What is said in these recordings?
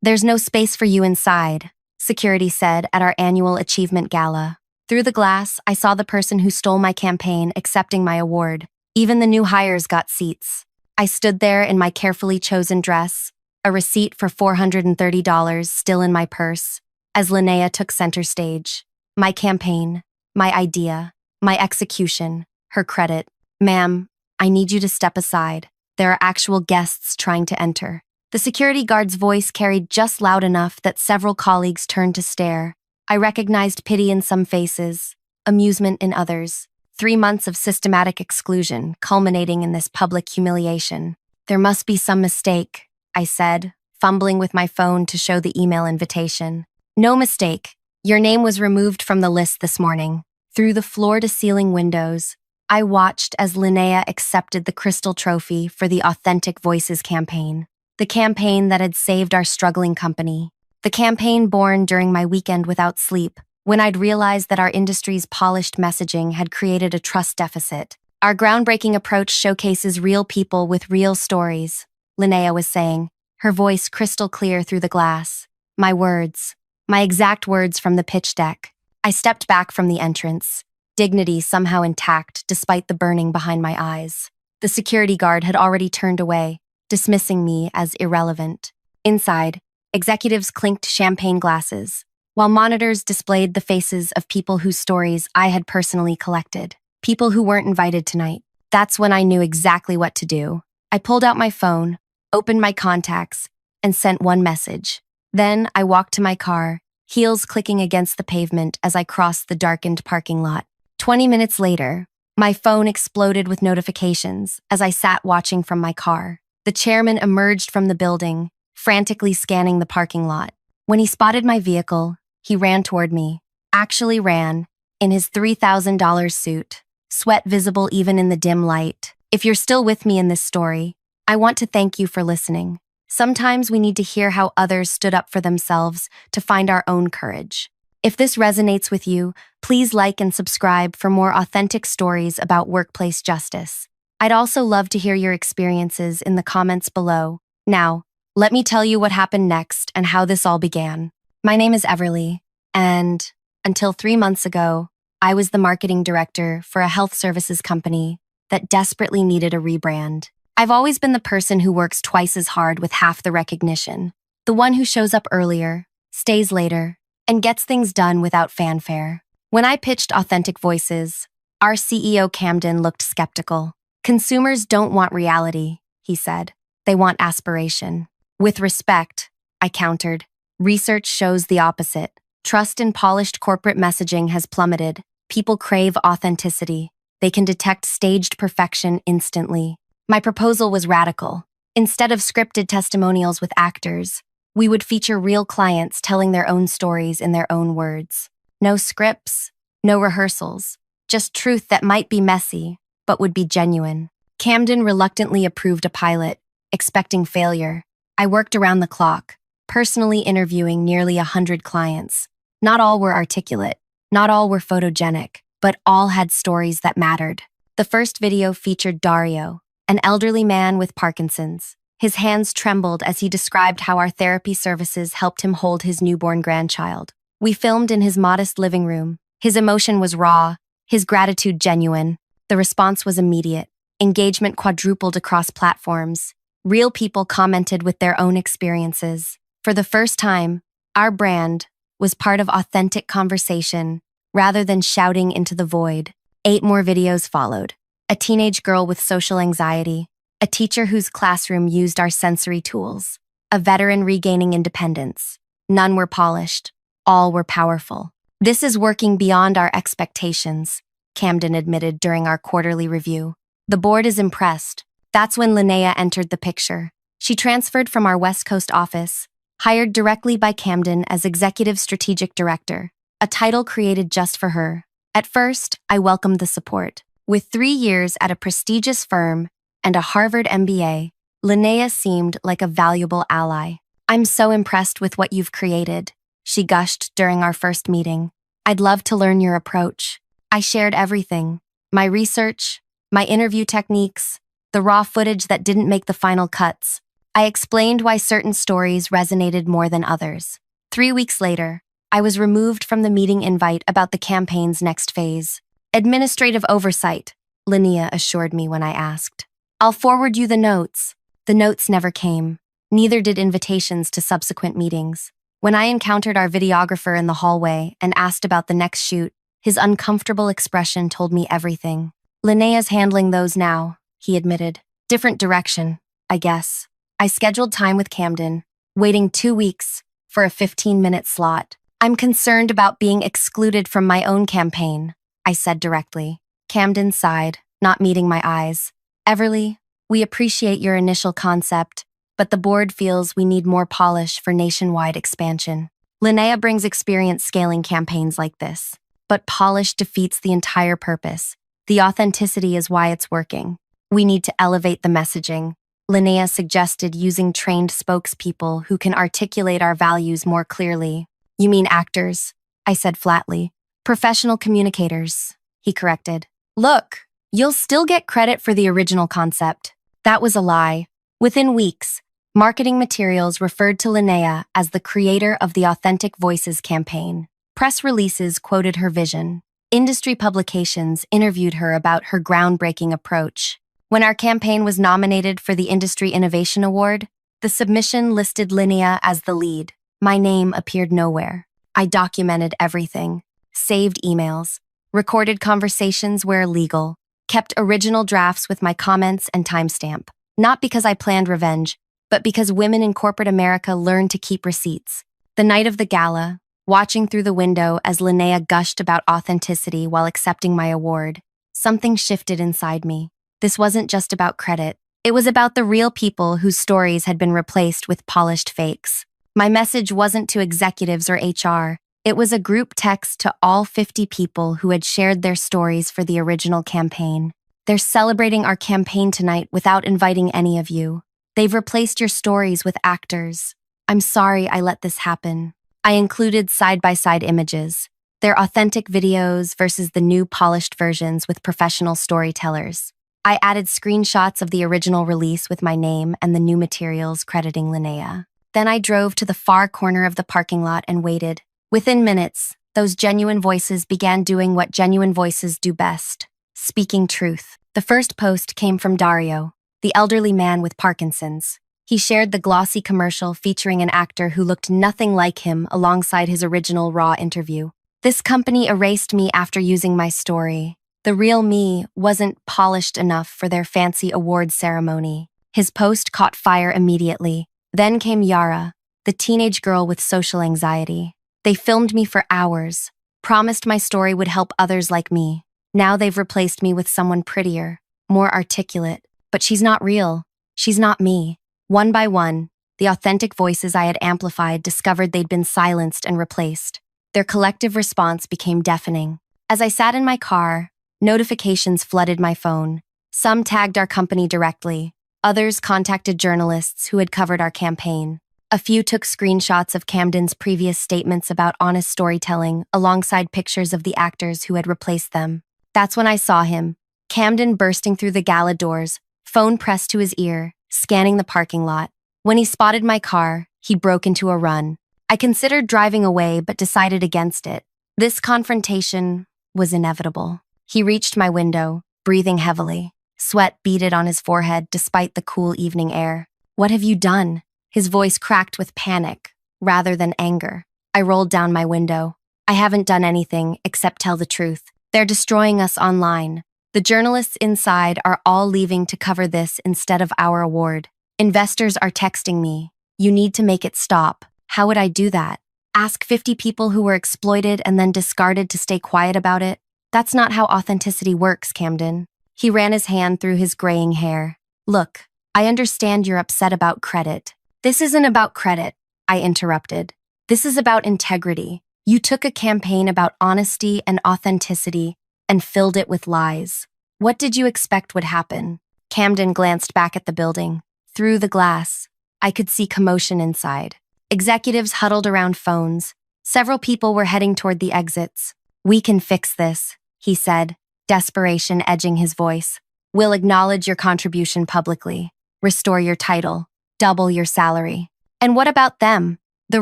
"There's no space for you inside," security said at our annual achievement gala. Through the glass, I saw the person who stole my campaign accepting my award. Even the new hires got seats. I stood there in my carefully chosen dress, a receipt for $430 still in my purse, as Linnea took center stage. My campaign, my idea, my execution, her credit. "Ma'am, I need you to step aside. There are actual guests trying to enter." The security guard's voice carried just loud enough that several colleagues turned to stare. I recognized pity in some faces, amusement in others. 3 months of systematic exclusion, culminating in this public humiliation. "There must be some mistake," I said, fumbling with my phone to show the email invitation. "No mistake. Your name was removed from the list this morning." Through the floor-to-ceiling windows, I watched as Linnea accepted the crystal trophy for the Authentic Voices campaign. The campaign that had saved our struggling company. The campaign born during my weekend without sleep, when I'd realized that our industry's polished messaging had created a trust deficit. "Our groundbreaking approach showcases real people with real stories," Linnea was saying, her voice crystal clear through the glass. My words. My exact words from the pitch deck. I stepped back from the entrance, dignity somehow intact despite the burning behind my eyes. The security guard had already turned away, dismissing me as irrelevant. Inside, executives clinked champagne glasses, while monitors displayed the faces of people whose stories I had personally collected. People who weren't invited tonight. That's when I knew exactly what to do. I pulled out my phone, opened my contacts, and sent one message. Then I walked to my car, heels clicking against the pavement as I crossed the darkened parking lot. 20 minutes later, my phone exploded with notifications as I sat watching from my car. The chairman emerged from the building, frantically scanning the parking lot. When he spotted my vehicle, he ran toward me. Actually ran, in his $3,000 suit, sweat visible even in the dim light. If you're still with me in this story, I want to thank you for listening. Sometimes we need to hear how others stood up for themselves to find our own courage. If this resonates with you, please like and subscribe for more authentic stories about workplace justice. I'd also love to hear your experiences in the comments below. Now, let me tell you what happened next and how this all began. My name is Everly, and until 3 months ago, I was the marketing director for a health services company that desperately needed a rebrand. I've always been the person who works twice as hard with half the recognition, the one who shows up earlier, stays later, and gets things done without fanfare. When I pitched Authentic Voices, our CEO Camden looked skeptical. "Consumers don't want reality," he said. "They want aspiration." With respect, I countered, research shows the opposite. Trust in polished corporate messaging has plummeted. People crave authenticity. They can detect staged perfection instantly. My proposal was radical. Instead of scripted testimonials with actors, we would feature real clients telling their own stories in their own words. No scripts, no rehearsals, just truth that might be messy, but would be genuine. Camden reluctantly approved a pilot, expecting failure. I worked around the clock, personally interviewing nearly 100 clients. Not all were articulate, not all were photogenic, but all had stories that mattered. The first video featured Dario, an elderly man with Parkinson's. His hands trembled as he described how our therapy services helped him hold his newborn grandchild. We filmed in his modest living room. His emotion was raw, his gratitude genuine. The response was immediate. Engagement quadrupled across platforms. Real people commented with their own experiences. For the first time, our brand was part of authentic conversation rather than shouting into the void. 8 more videos followed. A teenage girl with social anxiety, a teacher whose classroom used our sensory tools, a veteran regaining independence. None were polished, all were powerful. "This is working beyond our expectations," Camden admitted during our quarterly review. "The board is impressed." That's when Linnea entered the picture. She transferred from our West Coast office, hired directly by Camden as Executive Strategic Director, a title created just for her. At first, I welcomed the support. With 3 years at a prestigious firm and a Harvard MBA, Linnea seemed like a valuable ally. "I'm so impressed with what you've created," she gushed during our first meeting. "I'd love to learn your approach." I shared everything: my research, my interview techniques, the raw footage that didn't make the final cuts, I explained why certain stories resonated more than others. 3 weeks later, I was removed from the meeting invite about the campaign's next phase. Administrative oversight, Linnea assured me when I asked. I'll forward you the notes. The notes never came. Neither did invitations to subsequent meetings. When I encountered our videographer in the hallway and asked about the next shoot, his uncomfortable expression told me everything. Linnea's handling those now, he admitted. Different direction, I guess. I scheduled time with Camden, waiting 2 weeks for a 15-minute slot. I'm concerned about being excluded from my own campaign, I said directly. Camden sighed, not meeting my eyes. Everly, we appreciate your initial concept, but the board feels we need more polish for nationwide expansion. Linnea brings experience scaling campaigns like this, but polish defeats the entire purpose. The authenticity is why it's working. We need to elevate the messaging. Linnea suggested using trained spokespeople who can articulate our values more clearly. You mean actors? I said flatly. Professional communicators, he corrected. Look, you'll still get credit for the original concept. That was a lie. Within weeks, marketing materials referred to Linnea as the creator of the Authentic Voices campaign. Press releases quoted her vision. Industry publications interviewed her about her groundbreaking approach. When our campaign was nominated for the Industry Innovation Award, the submission listed Linnea as the lead. My name appeared nowhere. I documented everything, saved emails, recorded conversations where legal, kept original drafts with my comments and timestamp. Not because I planned revenge, but because women in corporate America learned to keep receipts. The night of the gala, watching through the window as Linnea gushed about authenticity while accepting my award, something shifted inside me. This wasn't just about credit. It was about the real people whose stories had been replaced with polished fakes. My message wasn't to executives or HR. It was a group text to all 50 people who had shared their stories for the original campaign. They're celebrating our campaign tonight without inviting any of you. They've replaced your stories with actors. I'm sorry I let this happen. I included side-by-side images, their authentic videos versus the new polished versions with professional storytellers. I added screenshots of the original release with my name and the new materials crediting Linnea. Then I drove to the far corner of the parking lot and waited. Within minutes, those genuine voices began doing what genuine voices do best, speaking truth. The first post came from Dario, the elderly man with Parkinson's. He shared the glossy commercial featuring an actor who looked nothing like him alongside his original raw interview. This company erased me after using my story. The real me wasn't polished enough for their fancy awards ceremony. His post caught fire immediately. Then came Yara, the teenage girl with social anxiety. They filmed me for hours, promised my story would help others like me. Now they've replaced me with someone prettier, more articulate. But she's not real. She's not me. One by one, the authentic voices I had amplified discovered they'd been silenced and replaced. Their collective response became deafening. As I sat in my car, notifications flooded my phone. Some tagged our company directly. Others contacted journalists who had covered our campaign. A few took screenshots of Camden's previous statements about honest storytelling alongside pictures of the actors who had replaced them. That's when I saw him, Camden bursting through the gala doors, phone pressed to his ear, scanning the parking lot. When he spotted my car, he broke into a run. I considered driving away but decided against it. This confrontation was inevitable. He reached my window, breathing heavily. Sweat beaded on his forehead despite the cool evening air. What have you done? His voice cracked with panic, rather than anger. I rolled down my window. I haven't done anything except tell the truth. They're destroying us online. The journalists inside are all leaving to cover this instead of our award. Investors are texting me. You need to make it stop. How would I do that? Ask 50 people who were exploited and then discarded to stay quiet about it? That's not how authenticity works, Camden. He ran his hand through his graying hair. Look, I understand you're upset about credit. This isn't about credit, I interrupted. This is about integrity. You took a campaign about honesty and authenticity and filled it with lies. What did you expect would happen? Camden glanced back at the building. Through the glass, I could see commotion inside. Executives huddled around phones. Several people were heading toward the exits. We can fix this, he said, desperation edging his voice. We'll acknowledge your contribution publicly. Restore your title. double your salary. And what about them? The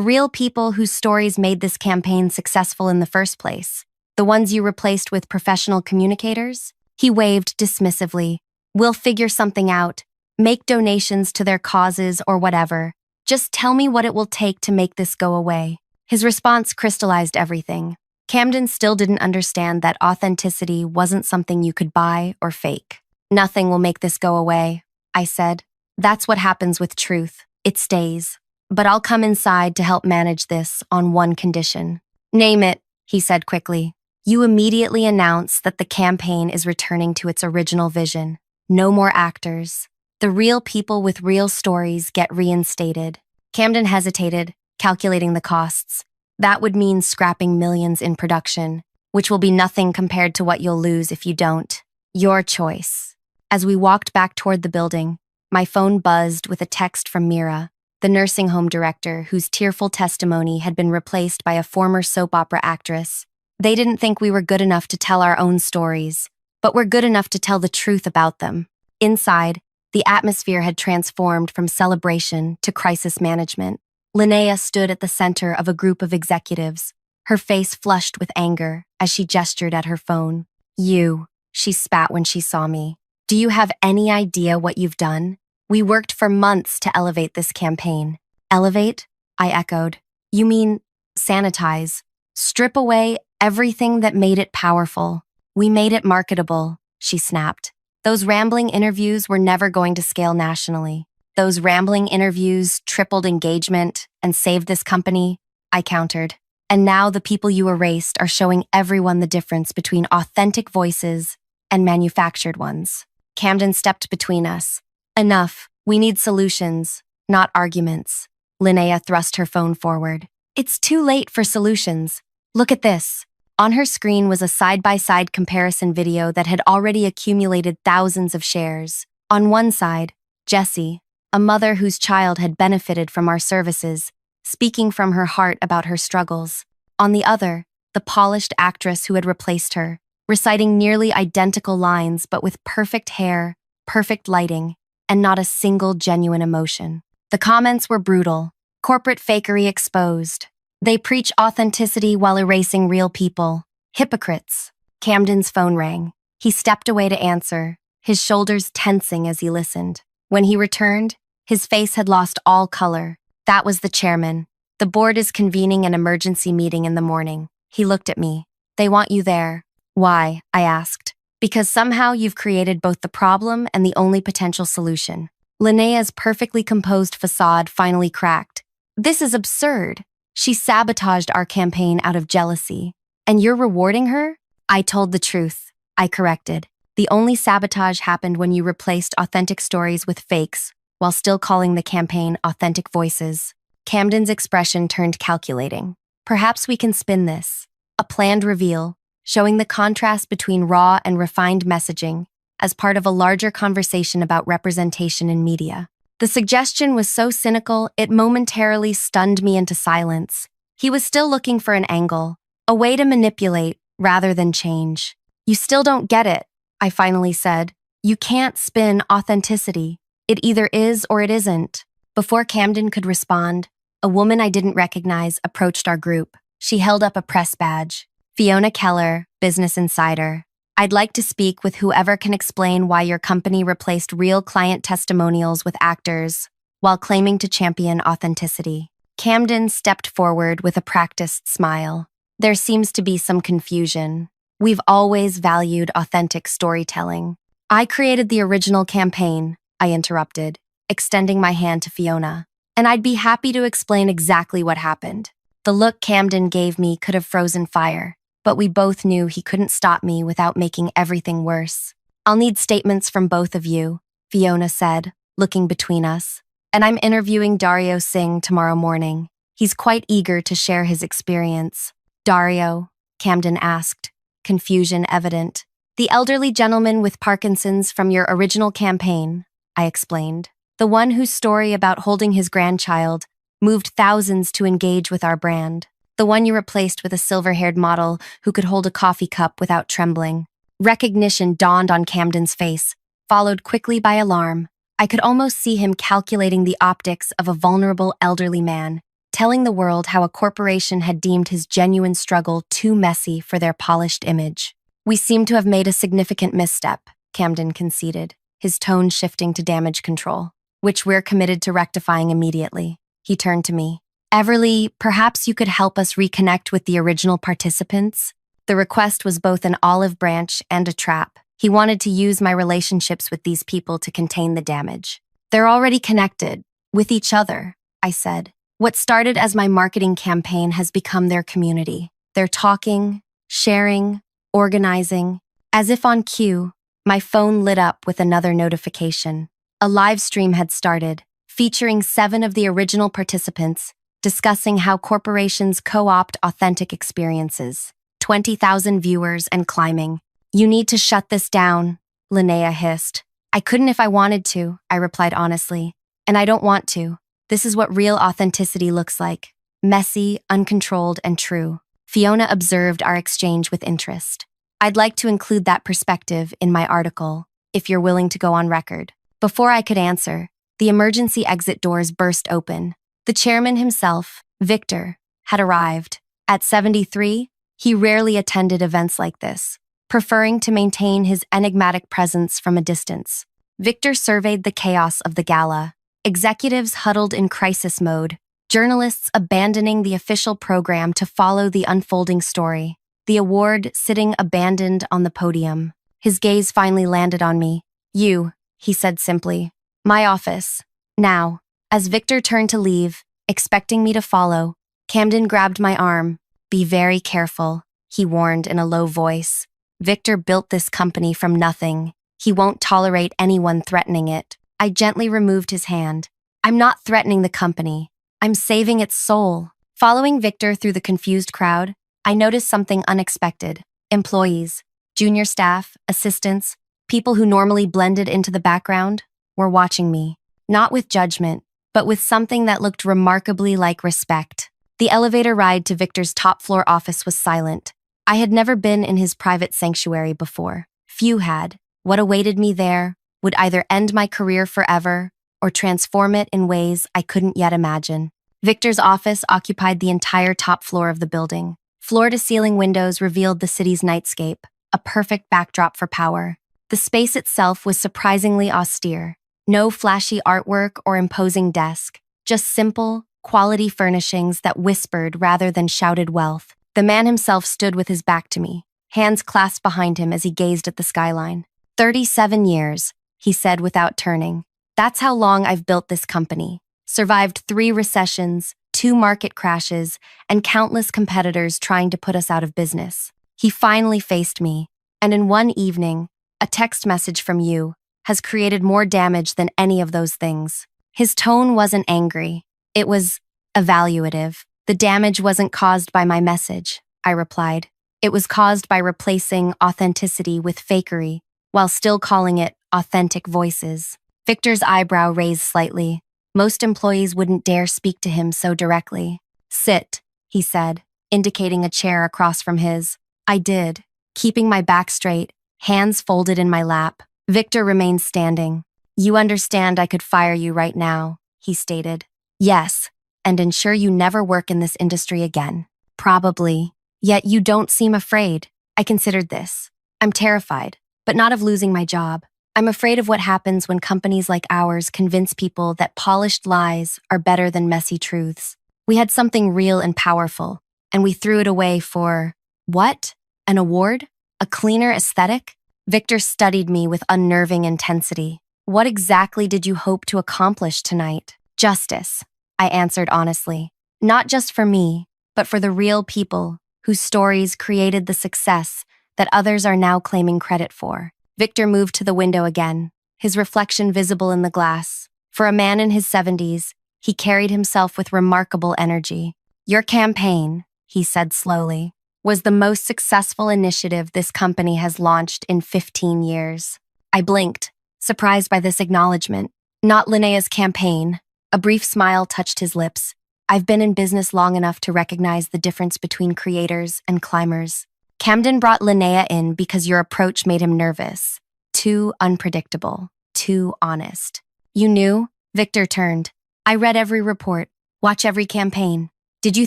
real people whose stories made this campaign successful in the first place. The ones you replaced with professional communicators? He waved dismissively. We'll figure something out. Make donations to their causes or whatever. Just tell me what it will take to make this go away. His response crystallized everything. Camden still didn't understand that authenticity wasn't something you could buy or fake. Nothing will make this go away, I said. That's what happens with truth. It stays. But I'll come inside to help manage this on one condition. Name it, he said quickly. You immediately announce that the campaign is returning to its original vision. No more actors. The real people with real stories get reinstated. Camden hesitated, calculating the costs. That would mean scrapping millions in production, which will be nothing compared to what you'll lose if you don't. Your choice. As we walked back toward the building, my phone buzzed with a text from Mira, the nursing home director whose tearful testimony had been replaced by a former soap opera actress. They didn't think we were good enough to tell our own stories, but we're good enough to tell the truth about them. Inside, the atmosphere had transformed from celebration to crisis management. Linnea stood at the center of a group of executives, her face flushed with anger as she gestured at her phone. You, she spat when she saw me. Do you have any idea what you've done? We worked for months to elevate this campaign. Elevate? I echoed. You mean sanitize. Strip away everything that made it powerful. We made it marketable, she snapped. Those rambling interviews were never going to scale nationally. Those rambling interviews tripled engagement and saved this company, I countered. And now the people you erased are showing everyone the difference between authentic voices and manufactured ones. Camden stepped between us. Enough. We need solutions, not arguments. Linnea thrust her phone forward. It's too late for solutions. Look at this. On her screen was a side-by-side comparison video that had already accumulated thousands of shares. On one side, Jessie, a mother whose child had benefited from our services, speaking from her heart about her struggles. On the other, the polished actress who had replaced her, reciting nearly identical lines but with perfect hair, perfect lighting, and not a single genuine emotion. The comments were brutal. Corporate fakery exposed. They preach authenticity while erasing real people. Hypocrites. Camden's phone rang. He stepped away to answer, his shoulders tensing as he listened. When he returned, his face had lost all color. That was the chairman. The board is convening an emergency meeting in the morning. He looked at me. They want you there. Why? I asked. Because somehow you've created both the problem and the only potential solution. Linnea's perfectly composed facade finally cracked. This is absurd. She sabotaged our campaign out of jealousy. And you're rewarding her? I told the truth. I corrected. The only sabotage happened when you replaced authentic stories with fakes, while still calling the campaign Authentic Voices. Camden's expression turned calculating. Perhaps we can spin this. A planned reveal, showing the contrast between raw and refined messaging as part of a larger conversation about representation in media. The suggestion was so cynical, it momentarily stunned me into silence. He was still looking for an angle, a way to manipulate rather than change. You still don't get it, I finally said. You can't spin authenticity. It either is or it isn't. Before Camden could respond, a woman I didn't recognize approached our group. She held up a press badge. Fiona Keller, Business Insider. I'd like to speak with whoever can explain why your company replaced real client testimonials with actors while claiming to champion authenticity. Camden stepped forward with a practiced smile. There seems to be some confusion. We've always valued authentic storytelling. I created the original campaign, I interrupted, extending my hand to Fiona. And I'd be happy to explain exactly what happened. The look Camden gave me could have frozen fire, but we both knew he couldn't stop me without making everything worse. I'll need statements from both of you, Fiona said, looking between us. And I'm interviewing Dario Singh tomorrow morning. He's quite eager to share his experience. Dario? Camden asked, confusion evident. The elderly gentleman with Parkinson's from your original campaign, I explained. The one whose story about holding his grandchild moved thousands to engage with our brand. The one you replaced with a silver-haired model who could hold a coffee cup without trembling. Recognition dawned on Camden's face, followed quickly by alarm. I could almost see him calculating the optics of a vulnerable elderly man, telling the world how a corporation had deemed his genuine struggle too messy for their polished image. We seem to have made a significant misstep, Camden conceded, his tone shifting to damage control, which we're committed to rectifying immediately. He turned to me. Everly, perhaps you could help us reconnect with the original participants? The request was both an olive branch and a trap. He wanted to use my relationships with these people to contain the damage. They're already connected, with each other, I said. What started as my marketing campaign has become their community. They're talking, sharing, organizing. As if on cue, my phone lit up with another notification. A live stream had started, featuring 7 of the original participants, discussing how corporations co-opt authentic experiences. 20,000 viewers and climbing. You need to shut this down, Linnea hissed. I couldn't if I wanted to, I replied honestly. And I don't want to. This is what real authenticity looks like. Messy, uncontrolled, and true. Fiona observed our exchange with interest. I'd like to include that perspective in my article, if you're willing to go on record. Before I could answer, the emergency exit doors burst open. The chairman himself, Victor, had arrived. At 73, he rarely attended events like this, preferring to maintain his enigmatic presence from a distance. Victor surveyed the chaos of the gala. Executives huddled in crisis mode, journalists abandoning the official program to follow the unfolding story, the award sitting abandoned on the podium. His gaze finally landed on me. You, he said simply. My office. Now. As Victor turned to leave, expecting me to follow, Camden grabbed my arm. Be very careful, he warned in a low voice. Victor built this company from nothing. He won't tolerate anyone threatening it. I gently removed his hand. I'm not threatening the company. I'm saving its soul. Following Victor through the confused crowd, I noticed something unexpected. Employees, junior staff, assistants, people who normally blended into the background, were watching me. Not with judgment, but with something that looked remarkably like respect. The elevator ride to Victor's top-floor office was silent. I had never been in his private sanctuary before. Few had. What awaited me there would either end my career forever or transform it in ways I couldn't yet imagine. Victor's office occupied the entire top floor of the building. Floor-to-ceiling windows revealed the city's nightscape, a perfect backdrop for power. The space itself was surprisingly austere. No flashy artwork or imposing desk, just simple, quality furnishings that whispered rather than shouted wealth. The man himself stood with his back to me, hands clasped behind him as he gazed at the skyline. 37 years, he said without turning. That's how long I've built this company. Survived 3 recessions, 2 market crashes, and countless competitors trying to put us out of business. He finally faced me, and in one evening, a text message from you has created more damage than any of those things. His tone wasn't angry. It was evaluative. The damage wasn't caused by my message, I replied. It was caused by replacing authenticity with fakery, while still calling it authentic voices. Victor's eyebrow raised slightly. Most employees wouldn't dare speak to him so directly. Sit, he said, indicating a chair across from his. I did, keeping my back straight, hands folded in my lap. Victor remained standing. You understand I could fire you right now, he stated. Yes, and ensure you never work in this industry again. Probably. Yet you don't seem afraid. I considered this. I'm terrified, but not of losing my job. I'm afraid of what happens when companies like ours convince people that polished lies are better than messy truths. We had something real and powerful, and we threw it away for… What? An award? A cleaner aesthetic? Victor studied me with unnerving intensity. What exactly did you hope to accomplish tonight? Justice, I answered honestly. Not just for me, but for the real people whose stories created the success that others are now claiming credit for. Victor moved to the window again, his reflection visible in the glass. For a man in his 70s, he carried himself with remarkable energy. Your campaign, he said slowly, was the most successful initiative this company has launched in 15 years. I blinked, surprised by this acknowledgement. Not Linnea's campaign. A brief smile touched his lips. I've been in business long enough to recognize the difference between creators and climbers. Camden brought Linnea in because your approach made him nervous. Too unpredictable. Too honest. You knew? Victor turned. I read every report, watch every campaign. Did you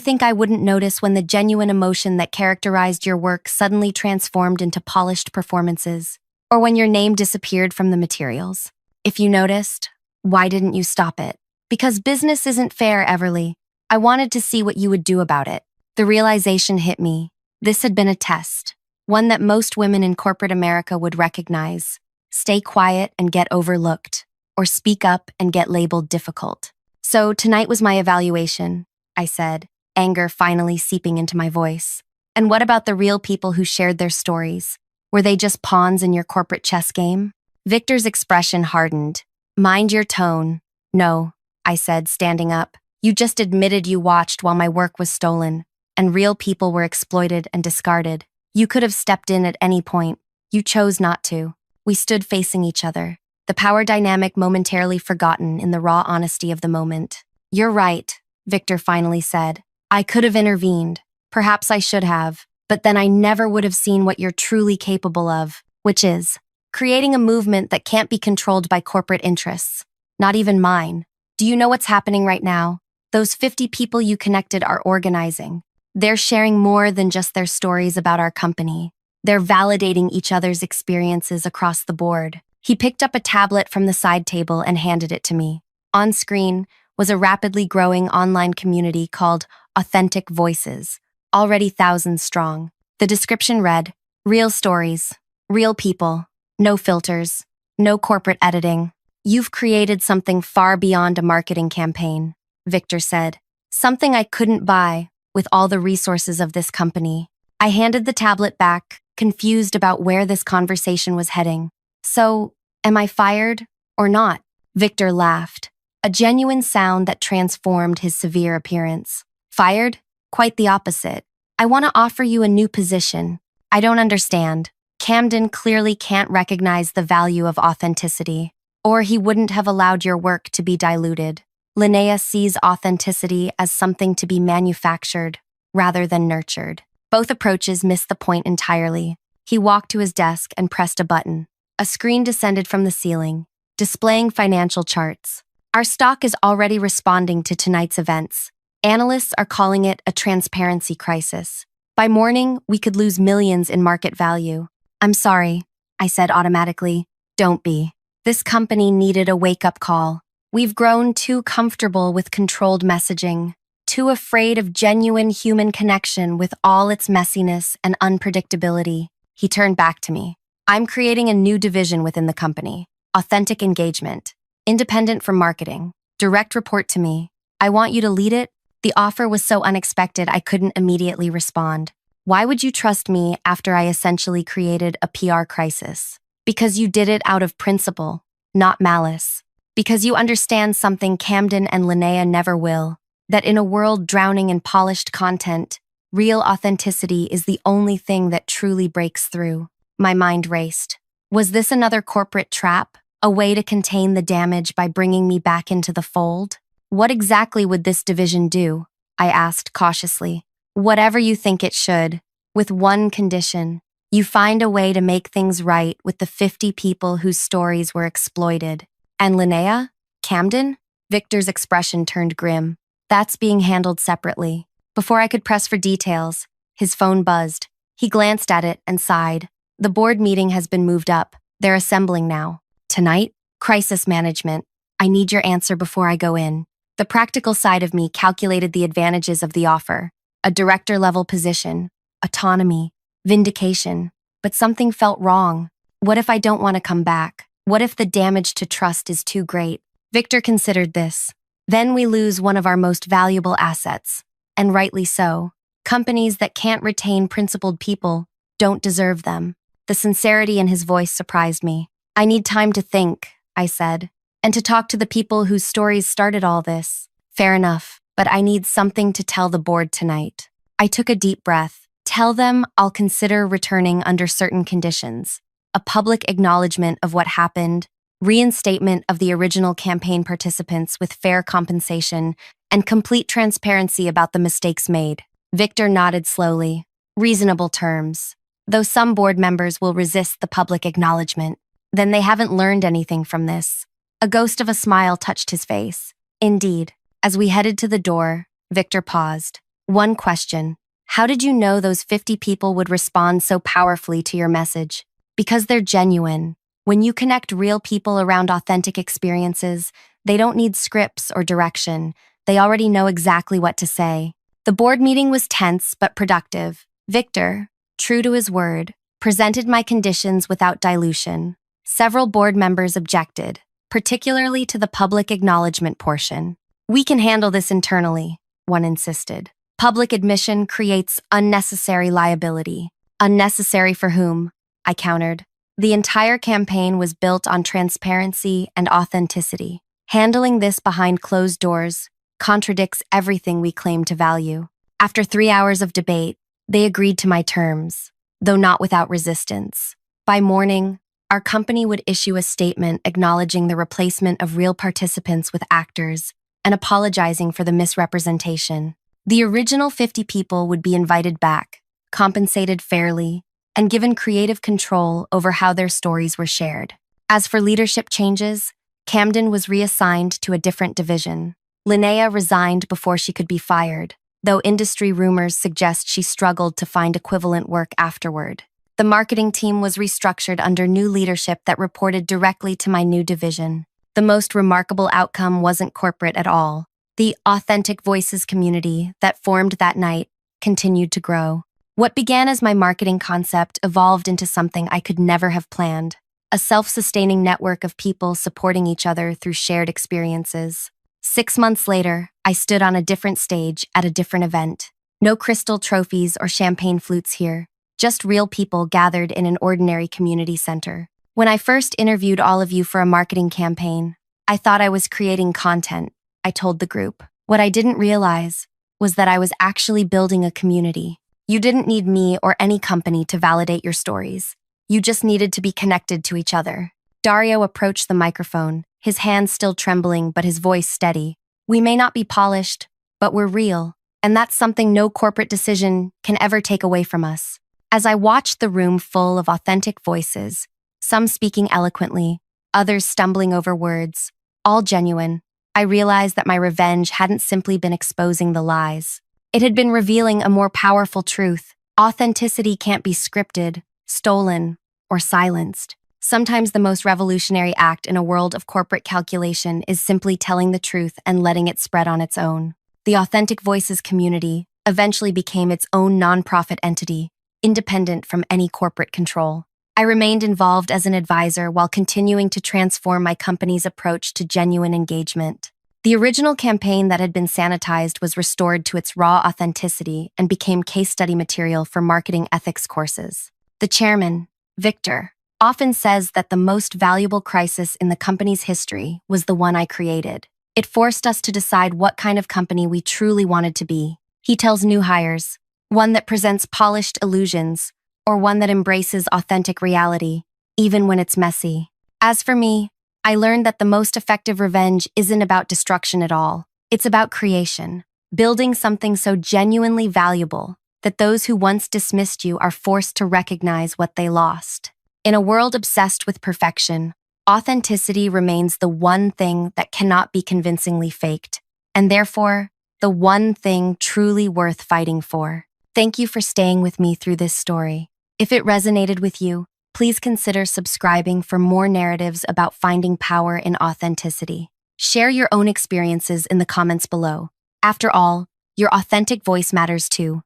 think I wouldn't notice when the genuine emotion that characterized your work suddenly transformed into polished performances? Or when your name disappeared from the materials? If you noticed, why didn't you stop it? Because business isn't fair, Everly. I wanted to see what you would do about it. The realization hit me. This had been a test, one that most women in corporate America would recognize. Stay quiet and get overlooked, or speak up and get labeled difficult. So tonight was my evaluation, I said, anger finally seeping into my voice. And what about the real people who shared their stories? Were they just pawns in your corporate chess game? Victor's expression hardened. Mind your tone. No, I said, standing up. You just admitted you watched while my work was stolen, and real people were exploited and discarded. You could have stepped in at any point. You chose not to. We stood facing each other, the power dynamic momentarily forgotten in the raw honesty of the moment. You're right, Victor finally said. I could have intervened. Perhaps I should have. But then I never would have seen what you're truly capable of, which is creating a movement that can't be controlled by corporate interests. Not even mine. Do you know what's happening right now? Those 50 people you connected are organizing. They're sharing more than just their stories about our company. They're validating each other's experiences across the board. He picked up a tablet from the side table and handed it to me. On screen was a rapidly growing online community called Authentic Voices, already thousands strong. The description read, real stories, real people, no filters, no corporate editing. You've created something far beyond a marketing campaign, Victor said. Something I couldn't buy with all the resources of this company. I handed the tablet back, confused about where this conversation was heading. So, am I fired or not? Victor laughed, a genuine sound that transformed his severe appearance. Fired? Quite the opposite. I want to offer you a new position. I don't understand. Camden clearly can't recognize the value of authenticity, or he wouldn't have allowed your work to be diluted. Linnea sees authenticity as something to be manufactured rather than nurtured. Both approaches miss the point entirely. He walked to his desk and pressed a button. A screen descended from the ceiling, displaying financial charts. Our stock is already responding to tonight's events. Analysts are calling it a transparency crisis. By morning, we could lose millions in market value. I'm sorry, I said automatically. Don't be. This company needed a wake-up call. We've grown too comfortable with controlled messaging, too afraid of genuine human connection with all its messiness and unpredictability. He turned back to me. I'm creating a new division within the company. Authentic engagement. Independent from marketing. Direct report to me. I want you to lead it. The offer was so unexpected I couldn't immediately respond. Why would you trust me after I essentially created a PR crisis? Because you did it out of principle, not malice. Because you understand something Camden and Linnea never will, that in a world drowning in polished content, real authenticity is the only thing that truly breaks through. My mind raced. Was this another corporate trap? A way to contain the damage by bringing me back into the fold? What exactly would this division do? I asked cautiously. Whatever you think it should, with one condition. You find a way to make things right with the 50 people whose stories were exploited. And Linnea? Camden? Victor's expression turned grim. That's being handled separately. Before I could press for details, his phone buzzed. He glanced at it and sighed. The board meeting has been moved up. They're assembling now. Tonight? Crisis management. I need your answer before I go in. The practical side of me calculated the advantages of the offer. A director-level position, autonomy, vindication. But something felt wrong. What if I don't want to come back? What if the damage to trust is too great? Victor considered this. Then we lose one of our most valuable assets. And rightly so. Companies that can't retain principled people don't deserve them. The sincerity in his voice surprised me. I need time to think, I said, and to talk to the people whose stories started all this. Fair enough, but I need something to tell the board tonight. I took a deep breath. Tell them I'll consider returning under certain conditions. A public acknowledgement of what happened, reinstatement of the original campaign participants with fair compensation, and complete transparency about the mistakes made. Victor nodded slowly. Reasonable terms. Though some board members will resist the public acknowledgement, then they haven't learned anything from this. A ghost of a smile touched his face. Indeed. As we headed to the door, Victor paused. One question. How did you know those 50 people would respond so powerfully to your message? Because they're genuine. When you connect real people around authentic experiences, they don't need scripts or direction. They already know exactly what to say. The board meeting was tense but productive. Victor, true to his word, presented my conditions without dilution. Several board members objected, particularly to the public acknowledgement portion. We can handle this internally, one insisted. Public admission creates unnecessary liability. Unnecessary for whom? I countered. The entire campaign was built on transparency and authenticity. Handling this behind closed doors contradicts everything we claim to value. After 3 hours of debate, they agreed to my terms, though not without resistance. By morning, our company would issue a statement acknowledging the replacement of real participants with actors and apologizing for the misrepresentation. The original 50 people would be invited back, compensated fairly, and given creative control over how their stories were shared. As for leadership changes, Camden was reassigned to a different division. Linnea resigned before she could be fired, though industry rumors suggest she struggled to find equivalent work afterward. The marketing team was restructured under new leadership that reported directly to my new division. The most remarkable outcome wasn't corporate at all. The Authentic Voices community that formed that night continued to grow. What began as my marketing concept evolved into something I could never have planned. A self-sustaining network of people supporting each other through shared experiences. 6 months later, I stood on a different stage at a different event. No crystal trophies or champagne flutes here, just real people gathered in an ordinary community center. When I first interviewed all of you for a marketing campaign, I thought I was creating content, I told the group. What I didn't realize was that I was actually building a community. You didn't need me or any company to validate your stories. You just needed to be connected to each other. Dario approached the microphone, his hands still trembling but his voice steady. We may not be polished, but we're real, and that's something no corporate decision can ever take away from us. As I watched the room full of authentic voices, some speaking eloquently, others stumbling over words, all genuine, I realized that my revenge hadn't simply been exposing the lies. It had been revealing a more powerful truth. Authenticity can't be scripted, stolen, or silenced. Sometimes the most revolutionary act in a world of corporate calculation is simply telling the truth and letting it spread on its own. The Authentic Voices community eventually became its own nonprofit entity, independent from any corporate control. I remained involved as an advisor while continuing to transform my company's approach to genuine engagement. The original campaign that had been sanitized was restored to its raw authenticity and became case study material for marketing ethics courses. The chairman, Victor, often says that the most valuable crisis in the company's history was the one I created. It forced us to decide what kind of company we truly wanted to be. He tells new hires, one that presents polished illusions, or one that embraces authentic reality, even when it's messy. As for me, I learned that the most effective revenge isn't about destruction at all. It's about creation, building something so genuinely valuable that those who once dismissed you are forced to recognize what they lost. In a world obsessed with perfection, authenticity remains the one thing that cannot be convincingly faked, and therefore, the one thing truly worth fighting for. Thank you for staying with me through this story. If it resonated with you, please consider subscribing for more narratives about finding power in authenticity. Share your own experiences in the comments below. After all, your authentic voice matters too.